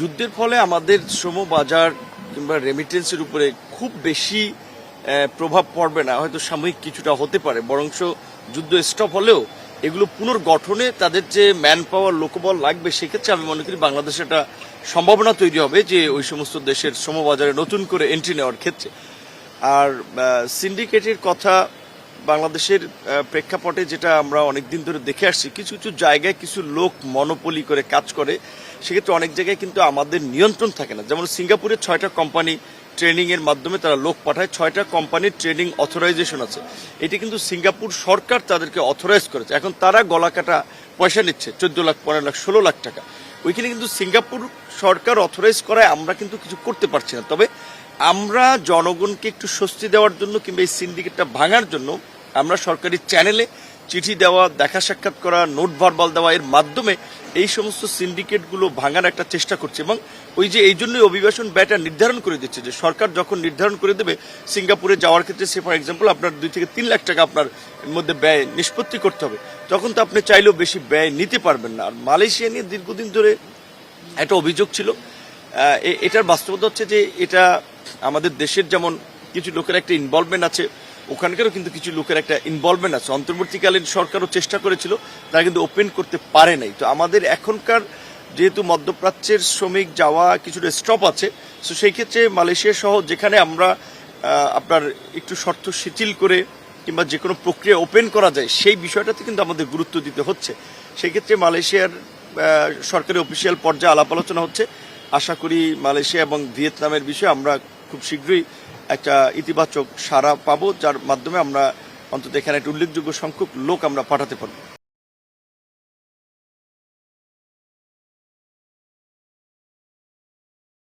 যুদ্ধের ফলে আমাদের শ্রম বাজার কিংবা রেমিটেন্সের উপরে খুব বেশি প্রভাব পড়বে না, হয়তো সাময়িক কিছুটা হতে পারে। বরঞ্চ যুদ্ধ স্টপ হলেও এগুলো পুনর্গঠনে তাদের যে ম্যান পাওয়ার লোকবল লাগবে, সেক্ষেত্রে আমি মনে করি বাংলাদেশে একটা সম্ভাবনা তৈরি হবে যে ওই সমস্ত দেশের শ্রমবাজারে নতুন করে এন্ট্রি নেওয়ার ক্ষেত্রে। আর সিন্ডিকেটের কথা বাংলাদেশের প্রেক্ষাপটে যেটা আমরা অনেকদিন ধরে দেখে আসছি, কিছু কিছু জায়গায় কিছু লোক মনোপলি করে কাজ করে, সেক্ষেত্রে অনেক জায়গায় কিন্তু আমাদের নিয়ন্ত্রণ থাকে না। যেমন সিঙ্গাপুরে 6টা কোম্পানি ট্রেনিং এর মাধ্যমে তারা লোক পাঠায়, 6টা কোম্পানির ট্রেনিং অথরাইজেশন আছে। এটি কিন্তু সিঙ্গাপুর সরকার তাদেরকে অথরাইজ করেছে। এখন তারা গলা কাটা পয়সা নিচ্ছে 14 লাখ, 15 লাখ, 16 লাখ টাকা। ওইখানে কিন্তু সিঙ্গাপুর সরকার অথরাইজ করায় আমরা কিন্তু কিছু করতে পারছি না। তবে আমরা জনগণকে একটু স্বস্তি দেওয়ার জন্য কিংবা এই সিন্ডিকেটটা ভাঙার জন্য আমরা সরকারি চ্যানেলে চিঠি দেওয়া, দেখা সাক্ষাৎ করা, নোট ভার্বাল দেওয়া, এর মাধ্যমে এই সমস্ত সিন্ডিকেটগুলো ভাঙার একটা চেষ্টা করছে। এবং ওই যে এই জন্যই অভিবাসন ব্যয়টা নির্ধারণ করে দিচ্ছে, যে সরকার যখন নির্ধারণ করে দেবে সিঙ্গাপুরে যাওয়ার ক্ষেত্রে, সে ফর এক্সাম্পল আপনার 2 থেকে 3 লাখ টাকা আপনার মধ্যে ব্যয় নিষ্পত্তি করতে হবে, তখন তো আপনি চাইলেও বেশি ব্যয় নিতে পারবেন না। আর মালয়েশিয়া নিয়ে দীর্ঘদিন ধরে একটা অভিযোগ ছিল। এটার বাস্তবতা হচ্ছে যে এটা আমাদের দেশের যেমন কিছু লোকের একটা ইনভলভমেন্ট আছে, ওখানকারও কিন্তু কিছু লোকের একটা ইনভলভমেন্ট আছে। অন্তর্বর্তীকালীন সরকারও চেষ্টা করেছিল, তারা কিন্তু ওপেন করতে পারে নাই। তো আমাদের এখনকার যেহেতু মধ্যপ্রাচ্যের শ্রমিক যাওয়া কিছুটা স্টপ আছে, তো সেই ক্ষেত্রে মালয়েশিয়া সহ যেখানে আমরা আপনার একটু শর্ত শিথিল করে কিংবা যে কোনো প্রক্রিয়া ওপেন করা যায়, সেই বিষয়টাতে কিন্তু আমাদের গুরুত্ব দিতে হচ্ছে। সেই ক্ষেত্রে মালয়েশিয়ার সরকারি অফিসিয়াল পর্যায়ে আলাপ আলোচনা হচ্ছে। আশা করি মালয়েশিয়া এবং ভিয়েতনামের বিষয়ে আমরা খুব শীঘ্রই একটা ইতিবাচক সাড়া পাবো, যার মাধ্যমে আমরা অন্তত এখানে একটা উল্লেখযোগ্য সংখ্যক লোক আমরা পাঠাতে পারবো।